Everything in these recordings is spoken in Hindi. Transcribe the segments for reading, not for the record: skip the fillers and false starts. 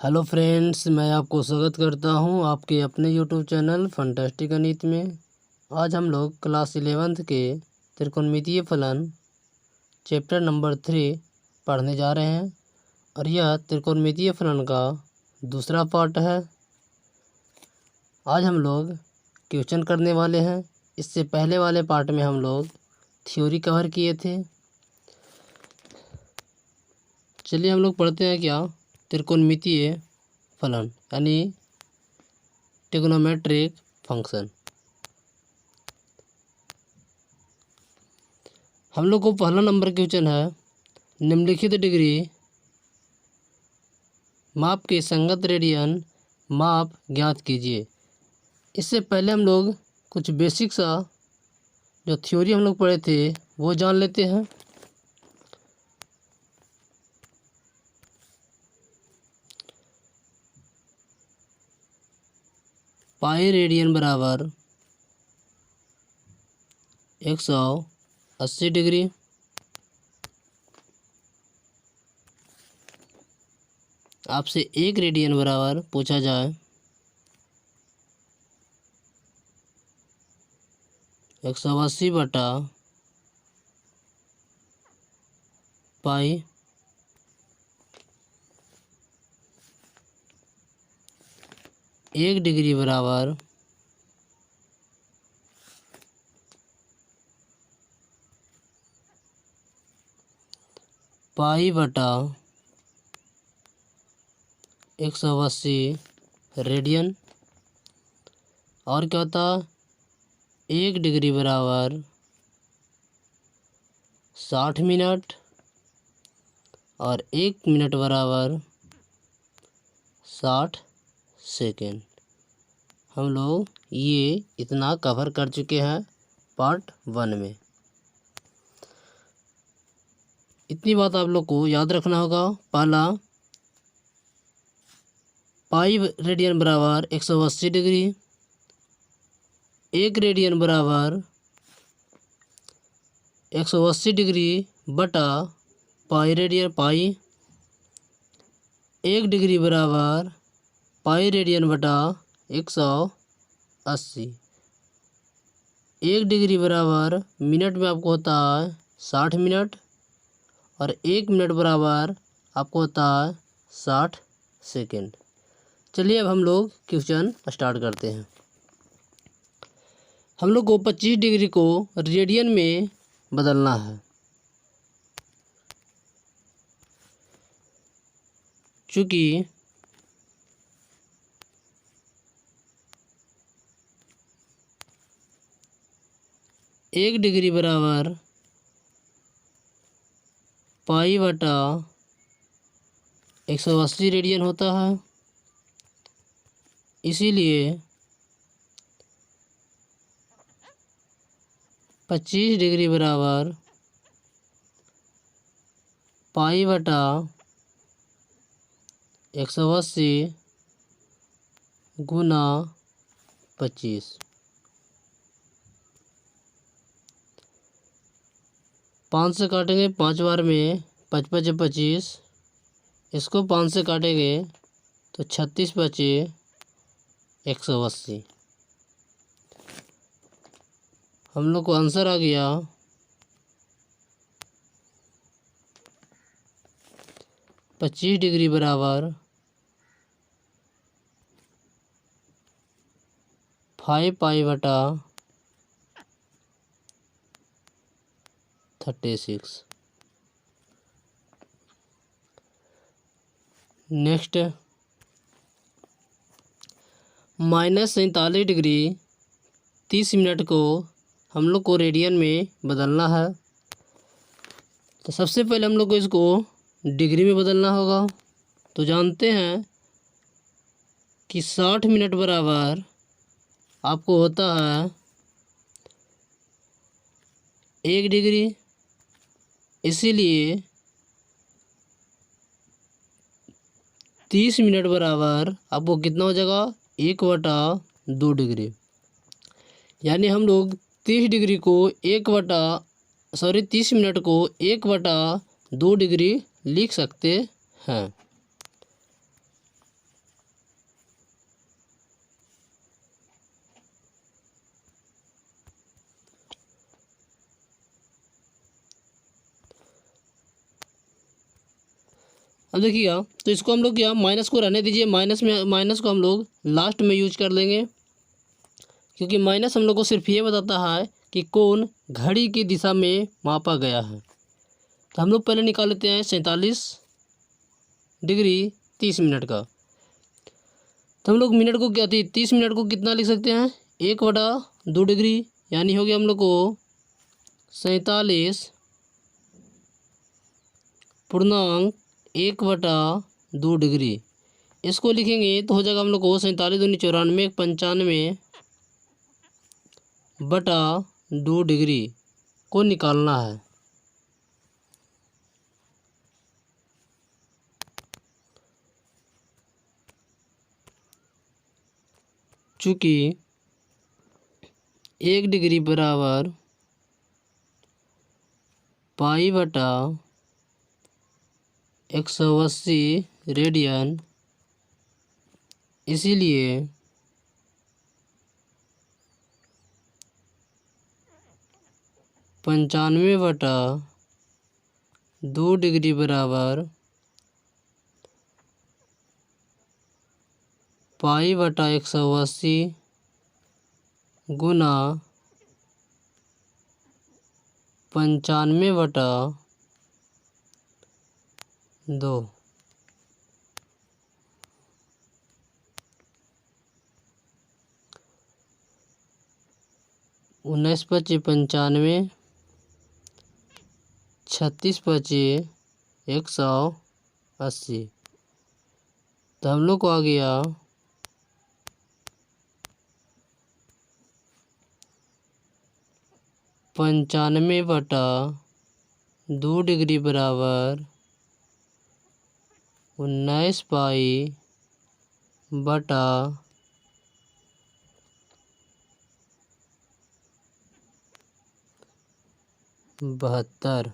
हेलो फ्रेंड्स, मैं आपको स्वागत करता हूं आपके अपने यूट्यूब चैनल फंटास्टिक गणित में। आज हम लोग क्लास 11th के त्रिकोणमितीय फलन चैप्टर नंबर 3 पढ़ने जा रहे हैं और यह त्रिकोणमितीय फलन का दूसरा पार्ट है। आज हम लोग क्वेश्चन करने वाले हैं। इससे पहले वाले पार्ट में हम लोग थ्योरी कवर किए थे। चलिए हम लोग पढ़ते हैं क्या त्रिकोणमितीय फलन यानी ट्रिग्नोमेट्रिक फंक्शन। हम लोग को पहला नंबर क्वेश्चन है, निम्नलिखित डिग्री माप के संगत रेडियन माप ज्ञात कीजिए। इससे पहले हम लोग कुछ बेसिक सा जो थ्योरी हम लोग पढ़े थे वो जान लेते हैं। पाई रेडियन बराबर 180 डिग्री। आपसे 1 रेडियन बराबर पूछा जाए 180 बटा पाई। एक डिग्री बराबर पाई बटा 180 रेडियन। और क्या होता, 1 डिग्री बराबर 60 मिनट और 1 मिनट बराबर 60 सेकेंड। हम लोग ये इतना कवर कर चुके हैं पार्ट 1 में। इतनी बात आप लोग को याद रखना होगा। पहला, पाई रेडियन बराबर 180 डिग्री, 1 रेडियन बराबर 180 डिग्री बटा पाई रेडियन। पाई 1 डिग्री बराबर पाई रेडियन बटा 180। 1 डिग्री बराबर मिनट में आपको होता है 60 मिनट और 1 मिनट बराबर आपको होता है 60 सेकेंड। चलिए अब हम लोग क्वेश्चन स्टार्ट करते हैं। हम लोग को 25 डिग्री को रेडियन में बदलना है। चूँकि 1 डिग्री बराबर पाई बटा 180 रेडियन होता है, इसीलिए 25 डिग्री बराबर पाई बटा 180 गुना 25। 5 से काटेंगे 5 बार में 55 25, इसको 5 से काटेंगे तो 36 बचे 180। हम लोग को आंसर आ गया 25 डिग्री बराबर 5 पाई बटा 36। नेक्स्ट, -47 डिग्री 30 मिनट को हम लोग को रेडियन में बदलना है। तो सबसे पहले हम लोग को इसको डिग्री में बदलना होगा। तो जानते हैं कि 60 मिनट बराबर आपको होता है 1 डिग्री, इसीलिए 30 मिनट बराबर आपको कितना हो जाएगा 1/2 डिग्री। यानी हम लोग 30 डिग्री को 30 मिनट को 1/2 डिग्री लिख सकते हैं। अब देखिएगा, तो इसको हम लोग क्या, माइनस को रहने दीजिए, माइनस को हम लोग लास्ट में यूज कर लेंगे, क्योंकि माइनस हम लोग को सिर्फ ये बताता है कि कोण घड़ी की दिशा में मापा गया है। तो हम लोग पहले निकाल लेते हैं 47 डिग्री 30 मिनट का। तो हम लोग मिनट को क्या थी, 30 मिनट को कितना लिख सकते हैं, 1/2 डिग्री, यानी हो गया हम लोग को 47.1/2 डिग्री। इसको लिखेंगे तो हो जाएगा हम लोग को 47 दूनी 94 95/2 डिग्री को निकालना है। चूँकि 1 डिग्री बराबर π/180 रेडियन, इसीलिए 95/2 डिग्री बराबर π/180 गुना 95/2। 19 × 95, 36 × 180। तो हम लोग को आ गया 95/2 डिग्री बराबर 19 π/72।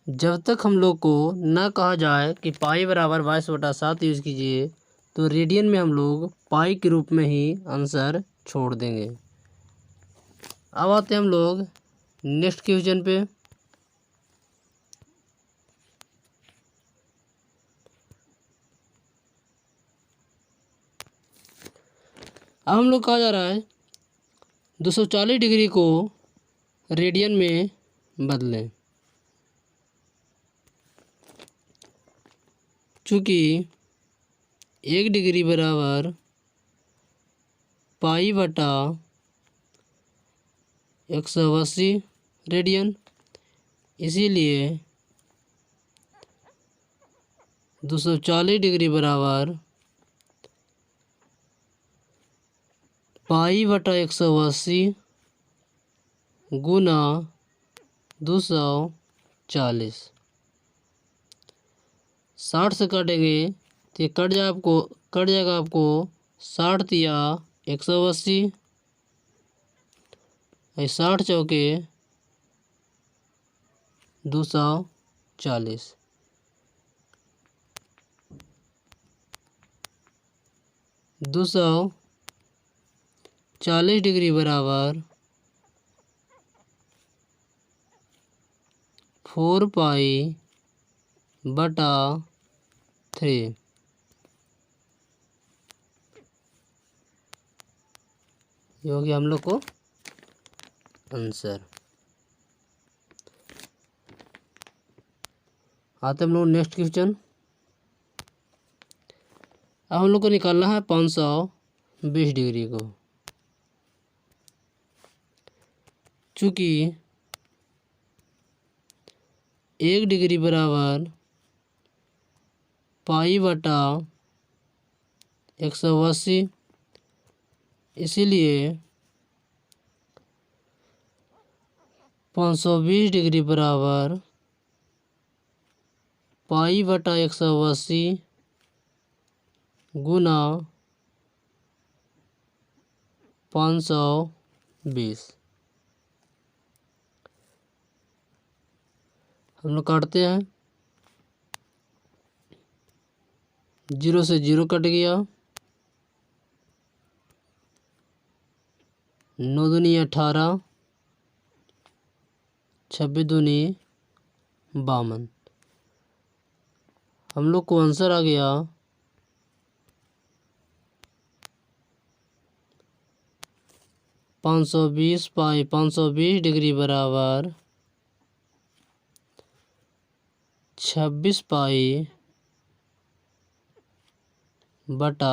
जब तक हम लोग को न कहा जाए कि पाई बराबर 22/7 यूज़ कीजिए, तो रेडियन में हम लोग पाई के रूप में ही आंसर छोड़ देंगे। अब आते हैं हम लोग नेक्स्ट क्वेश्चन पे। अब हम लोग कहा जा रहा है 240 डिग्री को रेडियन में बदलें। चूँकि 1 डिग्री बराबर π/180 रेडियन, इसीलिए 240 डिग्री बराबर π/180 गुना 240। 60 से काटेंगे तो ये कट जाएगा आपको 60 तिया 180, 60 चौके 240। 240 डिग्री बराबर 4π/3। ये हो गया हम लोग को आंसर। आते हम लोग नेक्स्ट क्वेश्चन। अब हम लोग को निकालना है 520 डिग्री को। चूँकि 1 डिग्री बराबर π/180, इसीलिए 520 डिग्री बराबर π/180 गुना 520। हम लोग काटते हैं, 0 से 0 कट गया, 9 दूनी 18, छब्बीस दूनी 52। हम लोग को आंसर आ गया 520 पाई 520 डिग्री बराबर 26 पाई बटा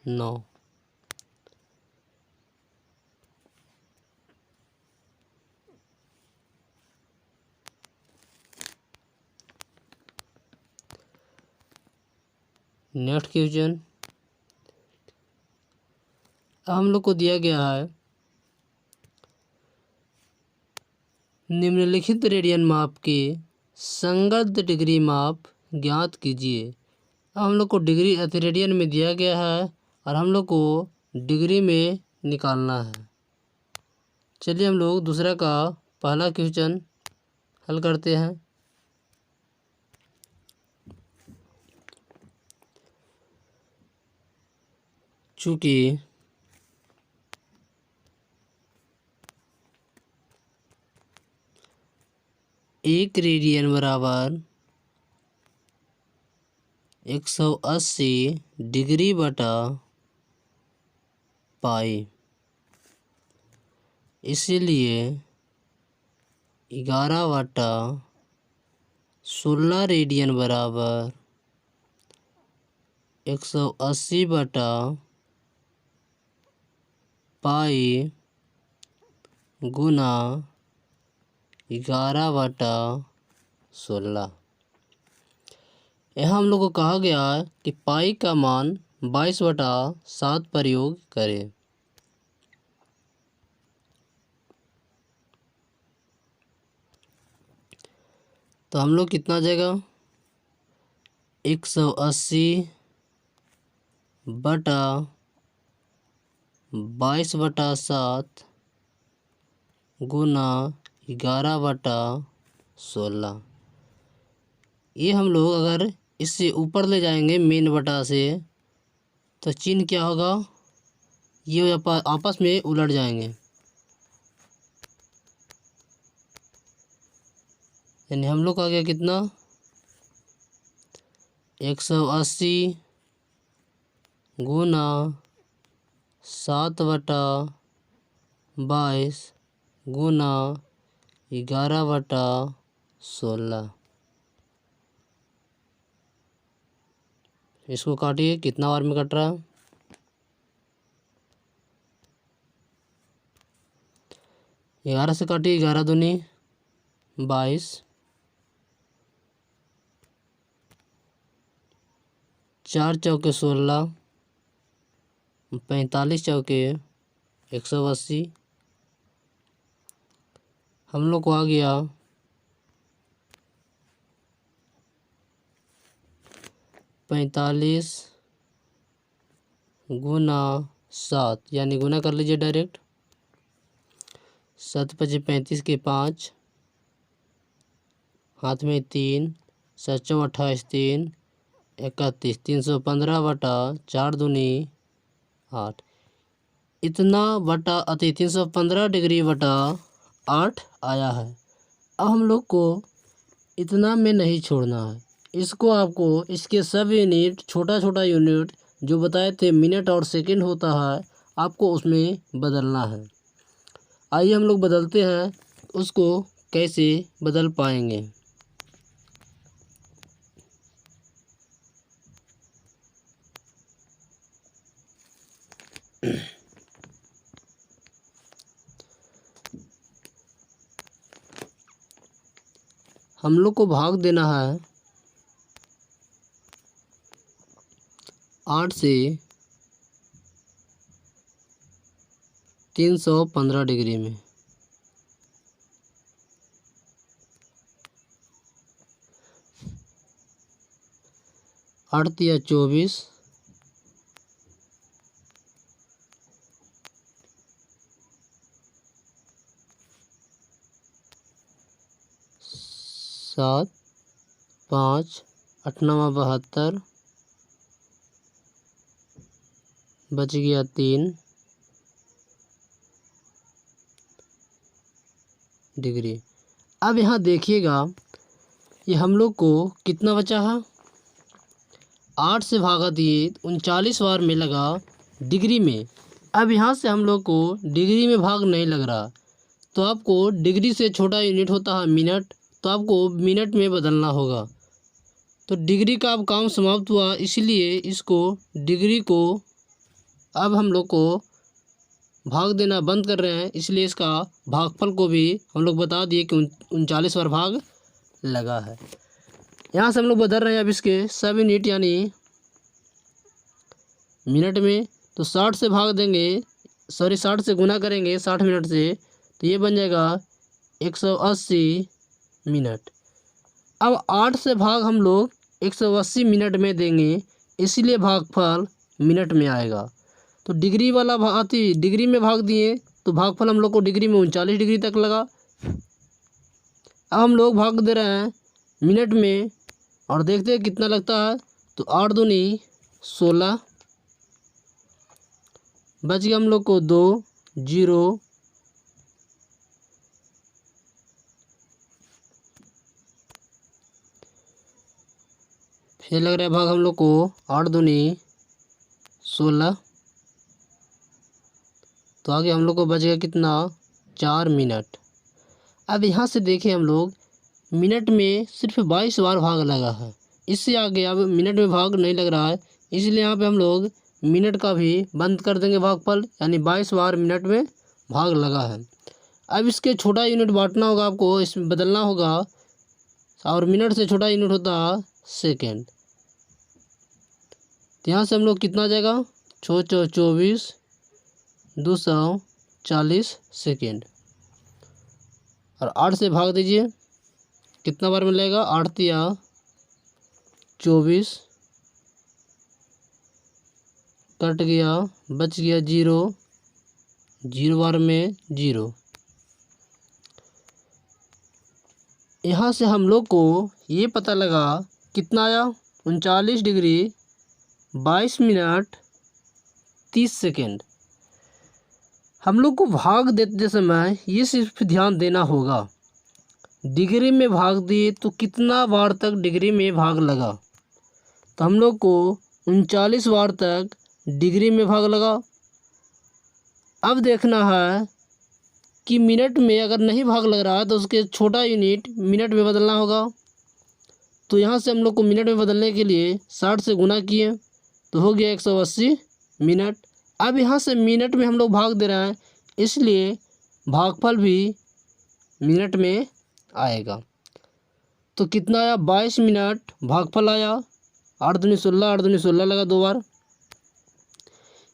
9। नेक्स्ट क्वेश्चन, हम लोग को दिया गया है निम्नलिखित रेडियन माप के संगत डिग्री माप ज्ञात कीजिए। अब हम लोग को डिग्री रेडियन में दिया गया है और हम लोग को डिग्री में निकालना है। चलिए हम लोग दूसरा का पहला क्वेश्चन हल करते हैं। चूँकि एक रेडियन बराबर 180 डिग्री बटा पाई, इसीलिए 11 बटा 16 रेडियन बराबर 180 बटा पाई गुना 11 बटा 16। यहाँ हम लोग को कहा गया है कि पाई का मान 22 बटा 7 प्रयोग करें। तो हम लोग कितना जाएगा 180 बटा 22 बटा 7 गुना 11 बटा 16। ये हम लोग अगर इससे ऊपर ले जाएंगे मेन बटा से तो चिन्ह क्या होगा, ये आपस में उलट जाएंगे, यानी हम लोग का गया कितना 180 गुना 7 बटा 22 गुना 11 बटा 16। इसको काटिए, कितना बार में कट रहा है 11 से काटिए, 11 दूनी 22, 4 चौके 16, 45 चौके 180। हम लोग को आ गया 45 गुना 7, यानी गुना कर लीजिए डायरेक्ट। 7 पचे 35 के 5, हाथ में 3, 7 चौ 28, 3 31, 315 बटा 4 दूनी 8, इतना बटा 315 डिग्री बटा 8 आया है। अब हम लोग को इतना में नहीं छोड़ना है, इसको आपको इसके सब यूनिट छोटा छोटा यूनिट जो बताए थे मिनट और सेकंड होता है, आपको उसमें बदलना है। आइए हम लोग बदलते हैं, उसको कैसे बदल पाएंगे। हम लोग को भाग देना है 8 से 315 डिग्री में। 8 तिया 24, 7 5 8 9 72, बच गया 3, डिग्री। अब यहाँ देखिएगा ये हम लोग को कितना बचा है, 8 से भागा दिए 39 बार में लगा डिग्री में। अब यहाँ से हम लोग को डिग्री में भाग नहीं लग रहा, तो आपको डिग्री से छोटा यूनिट होता है मिनट, तो आपको मिनट में बदलना होगा। तो डिग्री का अब काम समाप्त हुआ, इसलिए इसको डिग्री को अब हम लोग को भाग देना बंद कर रहे हैं, इसलिए इसका भागफल को भी हम लोग बता दिए कि 39 बार भाग लगा है। यहाँ से हम लोग बदल रहे हैं अब इसके सब यूनिट यानी मिनट में। तो 60 से भाग देंगे, 60 से गुना करेंगे 60 मिनट से, तो ये बन जाएगा 180 मिनट। अब 8 से भाग हम लोग 180 मिनट में देंगे, इसीलिए भागफल मिनट में आएगा। तो डिग्री वाला डिग्री में भाग दिए तो भागफल हम लोग को डिग्री में 39 डिग्री तक लगा। अब हम लोग भाग दे रहे हैं मिनट में और देखते हैं कितना लगता है। तो 8 दूनी 16, बच गया हम लोग को 2 0। फिर लग रहा है भाग हम लोग को 8 दूनी 16, तो आगे हम लोग को बच गया कितना 4 मिनट। अब यहाँ से देखें हम लोग मिनट में सिर्फ 22 बार भाग लगा है, इससे आगे अब मिनट में भाग नहीं लग रहा है, इसलिए यहाँ पे हम लोग मिनट का भी बंद कर देंगे भागफल, यानी 22 बार मिनट में भाग लगा है। अब इसके छोटा यूनिट बांटना होगा आपको, इसमें बदलना होगा, और मिनट से छोटा यूनिट होता है सेकेंड। तो यहाँ से हम लोग कितना आ जाएगा 24 240 सेकेंड, और 8 से भाग दीजिए कितना बार मिलेगा, 8 तिया 24, कट गया बच गया 0 0 बार में 0। यहाँ से हम लोग को ये पता लगा कितना आया 39 डिग्री 22 मिनट 30 सेकेंड। हम लोग को भाग देते समय ये सिर्फ ध्यान देना होगा, डिग्री में भाग दिए तो कितना बार तक डिग्री में भाग लगा। तो हम लोग को 39 बार तक डिग्री में भाग लगा। अब देखना है कि मिनट में अगर नहीं भाग लग रहा है तो उसके छोटा यूनिट मिनट में बदलना होगा। तो यहाँ से हम लोग को मिनट में बदलने के लिए 60 से गुना किए तो हो गया 180 मिनट। अब यहाँ से मिनट में हम लोग भाग दे रहे हैं, इसलिए भागफल भी मिनट में आएगा। तो कितना आया 22 मिनट भागफल आया, 8 दूनी 16 8 दूनी 16 लगा 2 बार।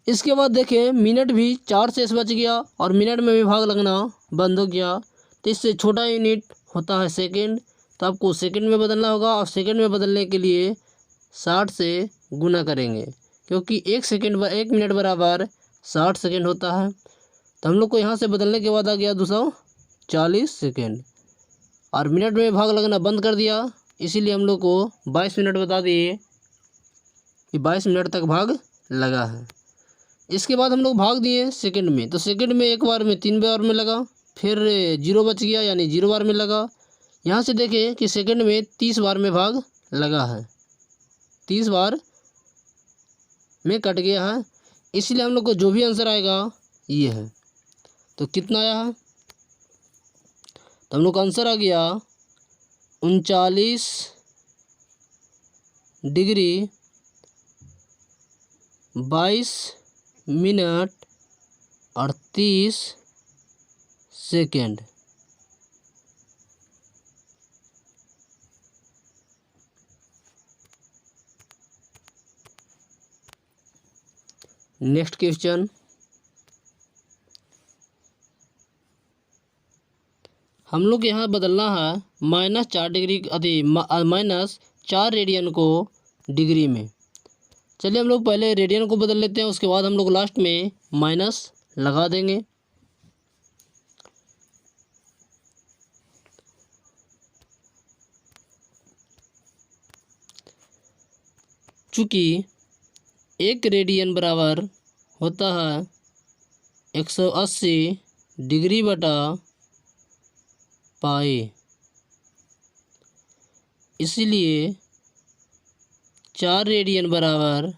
इसके बाद देखें मिनट भी 4 शेष बच गया और मिनट में भी भाग लगना बंद हो गया। तो इससे छोटा यूनिट होता है सेकंड, तो आपको सेकंड में बदलना होगा, और सेकंड में बदलने के लिए 60 से गुना करेंगे, क्योंकि 1 मिनट बराबर 60 सेकंड होता है। तो हम लोग को यहाँ से बदलने के बाद आ गया 240 सेकंड, और मिनट में भाग लगना बंद कर दिया, इसीलिए हम लोग को 22 मिनट बता दिए कि 22 मिनट तक भाग लगा है। इसके बाद हम लोग भाग दिए सेकंड में, तो सेकंड में एक बार में 3 बार में लगा, फिर 0 बच गया यानी 0 बार में लगा। यहाँ से देखें कि सेकंड में 30 बार में भाग लगा है, 30 बार में कट गया है, इसलिए हम लोग को जो भी आंसर आएगा ये है। तो कितना आया है, तो हम लोग का आंसर आ गया 39 degree 22 minute 38 second. Next question, हम लोग यहाँ बदलना है -4 डिग्री -4 रेडियन को डिग्री में। चलिए हम लोग पहले रेडियन को बदल लेते हैं, उसके बाद हम लोग लास्ट में माइनस लगा देंगे। चूँकि 1 रेडियन बराबर होता है 180 डिग्री बटा पाई। इसलिए 4 रेडियन बराबर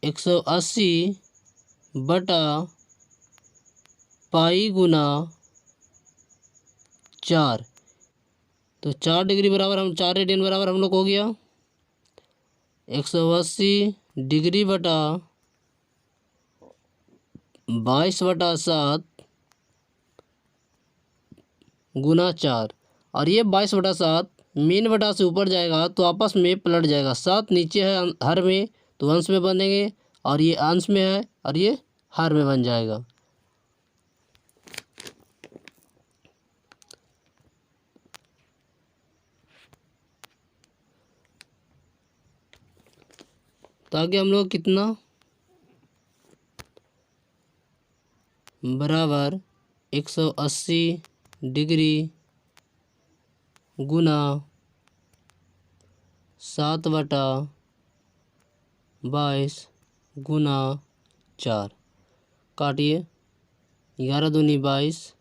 180 बटा पाई गुना 4। तो 4 डिग्री बराबर 4 रेडियन बराबर हम लोग हो गया 180 डिग्री बटा 22/7 गुना 4। और ये 22/7 मीन बटा से ऊपर जाएगा तो आपस में पलट जाएगा। 7 नीचे है हर में तो अंश में बनेंगे, और ये अंश में है और ये हर में बन जाएगा। तो आगे हम लोग कितना बराबर 180 डिग्री गुना 7/22 गुना 4। काटिए, 11 दूनी 22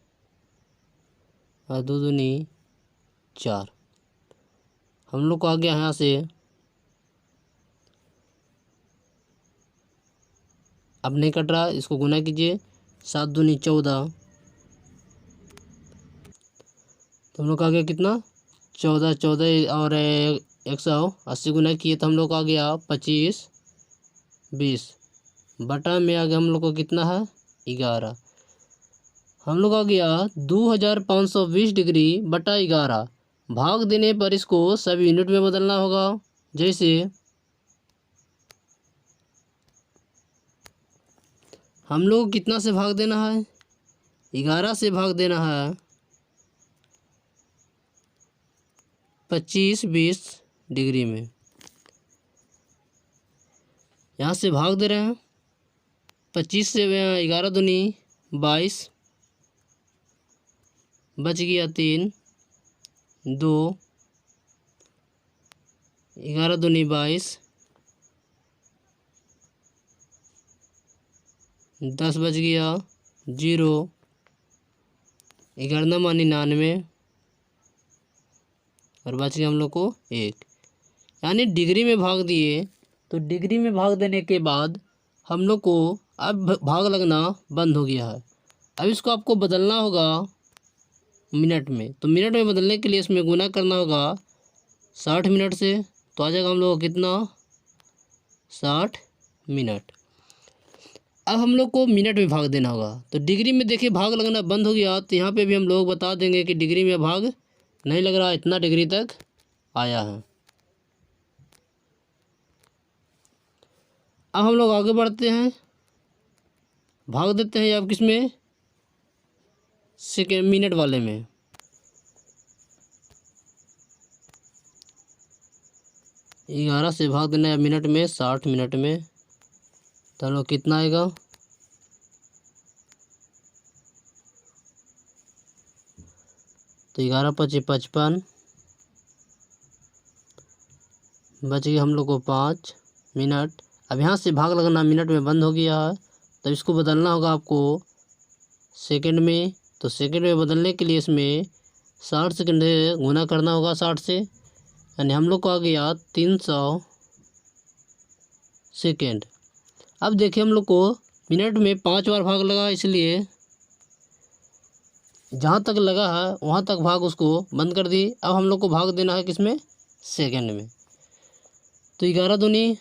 और 2 दूनी 4। हम लोग को आ गया यहाँ से अब नहीं कट रहा, इसको गुना कीजिए। 7 दूनी 14, तो हम लोग का आ गया कितना 14 14 और 180 गुना किए तो हम लोग का आ गया 25 20 बटा में आ गया हम लोग को कितना है 11। हम लोग आ गया 2520 डिग्री बटा 11। भाग देने पर इसको सब यूनिट में बदलना होगा। जैसे हम लोग को कितना से भाग देना है 11 से भाग देना है 25-20 डिग्री में। यहाँ से भाग दे रहे हैं 25 से 11 दूनी 22 बच गया 3 2 11 दूनी 22 10 बच गया 0 11 मानी 99 और बच गया हम लोग को 1। यानी डिग्री में भाग दिए तो डिग्री में भाग देने के बाद हम लोग को अब भाग लगना बंद हो गया है। अब इसको आपको बदलना होगा मिनट में। तो मिनट में बदलने के लिए इसमें गुना करना होगा 60 मिनट से। तो आ जाएगा हम लोग को कितना 60 मिनट। अब हम लोग को मिनट में भाग देना होगा। तो डिग्री में देखिए भाग लगना बंद हो गया, तो यहाँ पे भी हम लोग बता देंगे कि डिग्री में भाग नहीं लग रहा, इतना डिग्री तक आया है। अब हम लोग आगे बढ़ते हैं, भाग देते हैं अब किसमें सेकेंड मिनट वाले में। ग्यारह से भाग देना है मिनट में 60 मिनट में। तो हम लोग कितना आएगा तो 11 × 5 = 55 बच गया हम लोग को 5 मिनट। अब यहाँ से भाग लगना मिनट में बंद हो गया है, तो इसको बदलना होगा आपको सेकंड में। तो सेकंड में बदलने के लिए इसमें 60 सेकंड गुना करना होगा 60 से, यानी हम लोग को आ गया 300 सेकंड। अब देखिए हम लोग को मिनट में 5 बार भाग लगा, इसलिए जहाँ तक लगा है वहाँ तक भाग उसको बंद कर दी। अब हम लोग को भाग देना है किसमें सेकंड में। तो 11 दूनी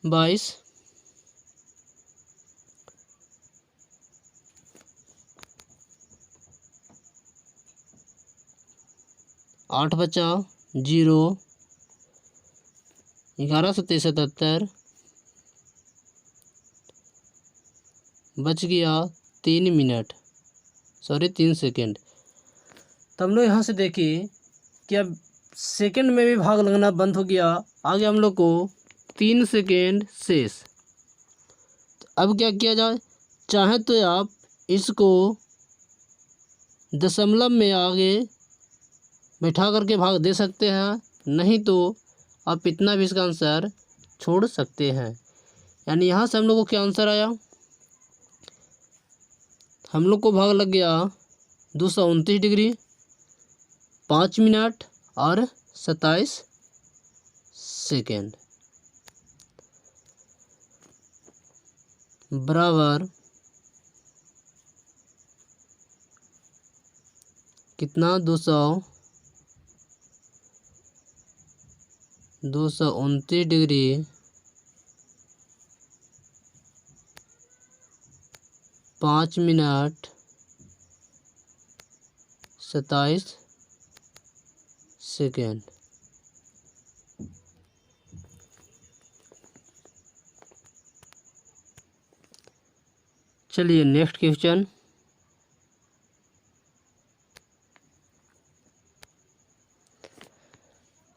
22 8 बचा 0 11 × 7 = 77 बच गया 3 मिनट 3 सेकंड। तो हम लोग यहाँ से देखिए कि अब सेकंड में भी भाग लगना बंद हो गया। आगे हम लोग को 3 सेकंड शेष। तो अब क्या किया जाए, चाहे तो आप इसको दशमलव में आगे बैठा करके भाग दे सकते हैं, नहीं तो आप इतना भी इसका आंसर छोड़ सकते हैं। यानी यहाँ से हम लोग को क्या आंसर आया, हम लोग को भाग लग गया 229 डिग्री 5 मिनट और 27 सेकेंड बराबर कितना 229 डिग्री 5 मिनट 27 सेकेंड। चलिए नेक्स्ट क्वेश्चन।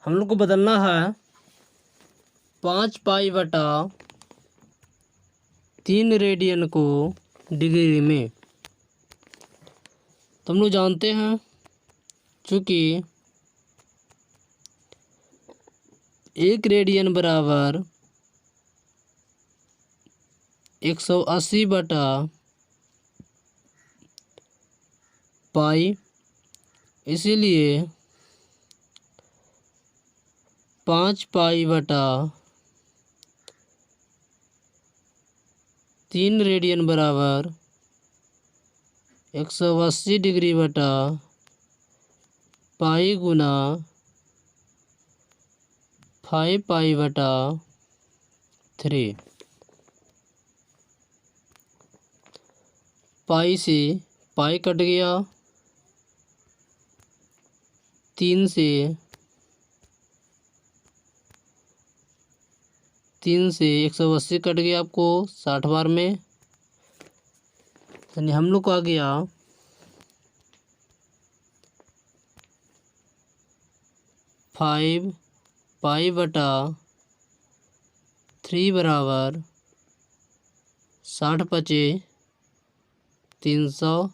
हम लोग को बदलना है 5π/3 रेडियन को डिग्री में। तो हम लोग जानते हैं चूँकि 1 रेडियन बराबर 180/π, इसीलिए 5π/3 रेडियन बराबर 180 डिग्री बटा पाई गुना 5π/3। पाई से पाई कट गया, 3 से 180 कट गया आपको 60 बार में, यानी हम लोग को आ गया 5π/3 बराबर 60 × 5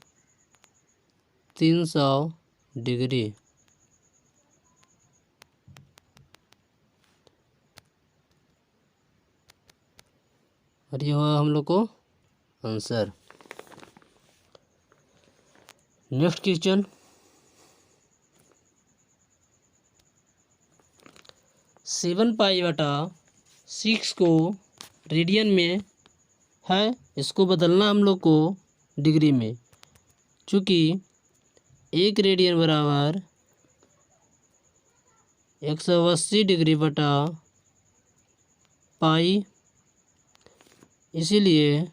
300 डिग्री। और ये हुआ हम लोग को आंसर। Next question. 7π/6 को रेडियन में है, इसको बदलना हम लोग को डिग्री में। चूँकि 1 रेडियन बराबर 180 डिग्री बटा पाई, इसीलिए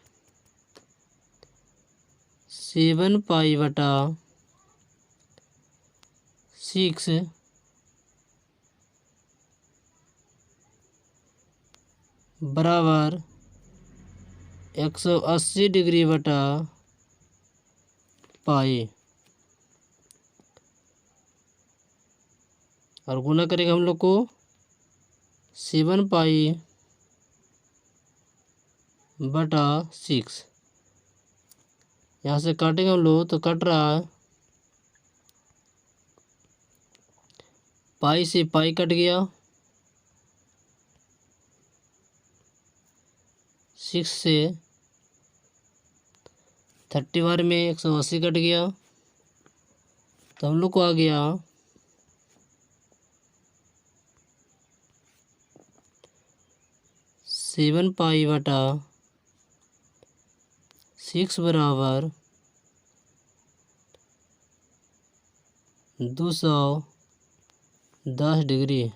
7π/6 बराबर 180 डिग्री बटा पाई, और गुना करेगा हम लोग को 7π/6। यहाँ से काटेंगे हम लोग तो कट रहा है, पाई से पाई कट गया, 6 से 30 बार में 180 कट गया, तो हम लोग को आ गया 7π/6 बराबर 210 डिग्री।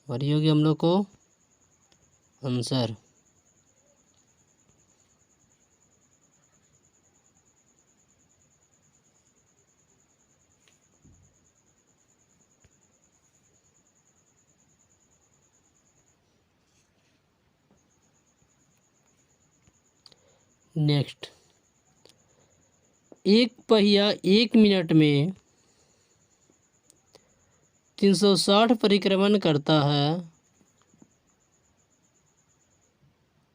और ये हो गया हम लोग को आंसर। नेक्स्ट। एक पहिया 1 मिनट में 360 परिक्रमण करता है,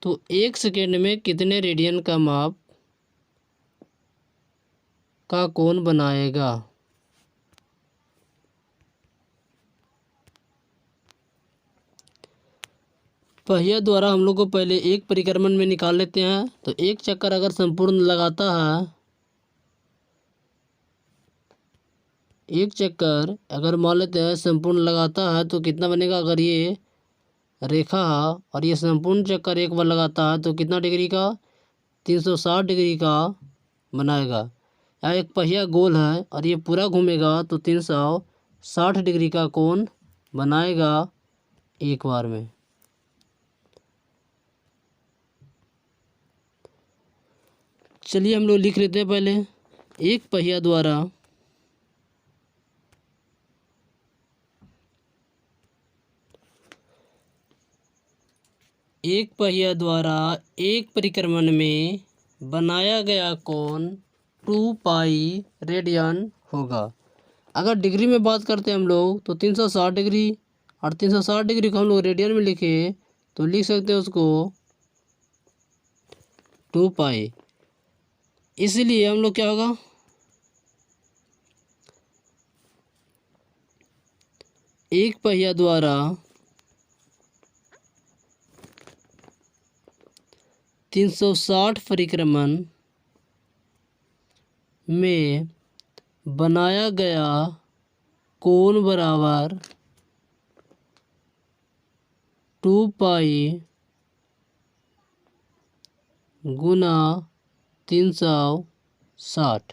तो 1 सेकेंड में कितने रेडियन का माप का कोण बनाएगा? पहिया द्वारा हम लोग को पहले एक परिक्रमण में निकाल लेते हैं। तो एक चक्कर अगर संपूर्ण लगाता है, एक चक्कर अगर मान लेते हैं संपूर्ण लगाता है तो कितना बनेगा। अगर ये रेखा है और ये संपूर्ण चक्कर एक बार लगाता है तो कितना डिग्री का, 360 डिग्री का बनाएगा। या एक पहिया गोल है और ये पूरा घूमेगा तो 360 डिग्री का कोण बनाएगा एक बार में। चलिए हम लोग लिख लेते हैं पहले। एक पहिया द्वारा एक परिक्रमण में बनाया गया कोण 2 पाई रेडियन होगा। अगर डिग्री में बात करते हैं हम लोग तो 360 डिग्री, और 360 डिग्री को हम लोग रेडियन में लिखे तो लिख सकते हैं उसको 2 पाई। इसलिए हम लोग क्या होगा, एक पहिया द्वारा 360 परिक्रमण में बनाया गया कोण बराबर 2 पाई गुना 360।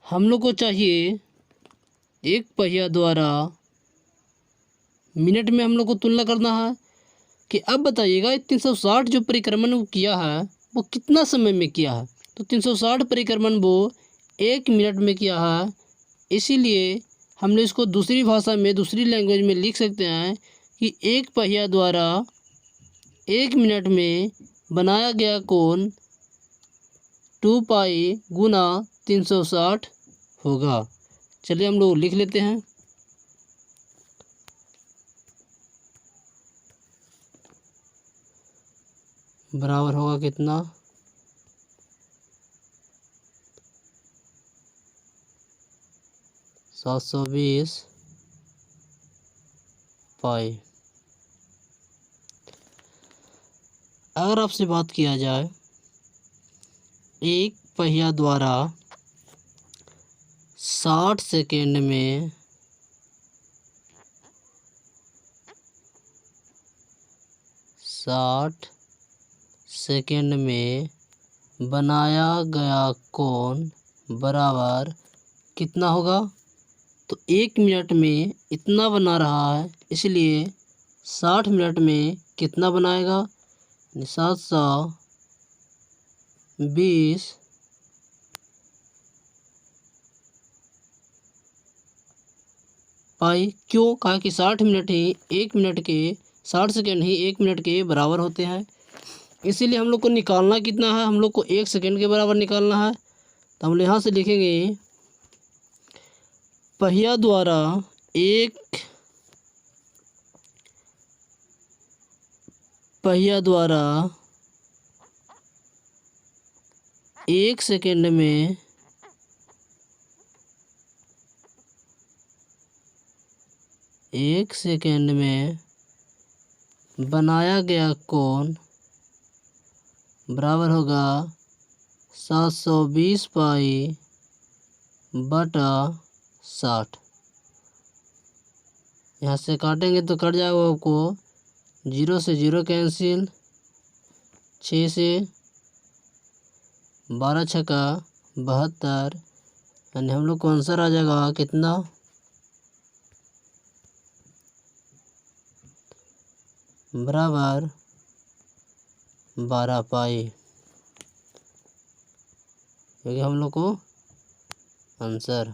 हम लोग को चाहिए एक पहिया द्वारा मिनट में हम लोग को तुलना करना है कि अब बताइएगा 360 जो परिक्रमण वो किया है वो कितना समय में किया है। तो 360 परिक्रमण वो 1 मिनट में किया है। इसीलिए हम लोग इसको दूसरी भाषा में, दूसरी लैंग्वेज में लिख सकते हैं कि एक पहिया द्वारा 1 मिनट में बनाया गया कोण 2 पाई गुना 360 होगा। चलिए हम लोग लिख लेते हैं। बराबर होगा कितना, 720 पाई। अगर आपसे बात किया जाए एक पहिया द्वारा 60 सेकेंड में 60 सेकेंड में बनाया गया कोण बराबर कितना होगा। तो 1 मिनट में इतना बना रहा है, इसलिए 60 मिनट में कितना बनाएगा, 720 पाई। क्यों कहा कि 60 मिनट ही 1 मिनट के, 60 सेकेंड ही 1 मिनट के बराबर होते हैं। इसीलिए हम लोग को निकालना कितना है, हम लोग को 1 सेकेंड के बराबर निकालना है। तो हम यहाँ से लिखेंगे पहिया द्वारा एक सेकेंड में 1 सेकेंड में बनाया गया कोण बराबर होगा 720 पाई बटा 60। यहाँ से काटेंगे तो कट जाएगा आपको, 0 से 0 कैंसिल, 6 से 12 छक्का 72, यानी हम लोग को आंसर आ जाएगा कितना, बराबर 12 पाई। क्योंकि हम लोग को आंसर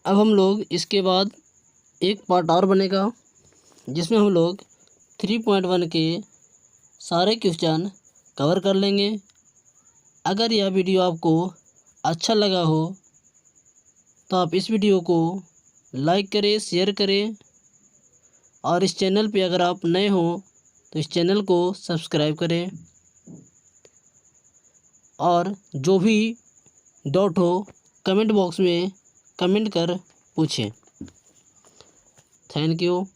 अब हम लोग इसके बाद एक पार्ट और बनेगा जिसमें हम लोग 3.1 के सारे क्वेश्चन कवर कर लेंगे। अगर यह वीडियो आपको अच्छा लगा हो तो आप इस वीडियो को लाइक करें, शेयर करें, और इस चैनल पे अगर आप नए हो तो इस चैनल को सब्सक्राइब करें। और जो भी डाउट हो कमेंट बॉक्स में कमेंट कर पूछें। Thank you.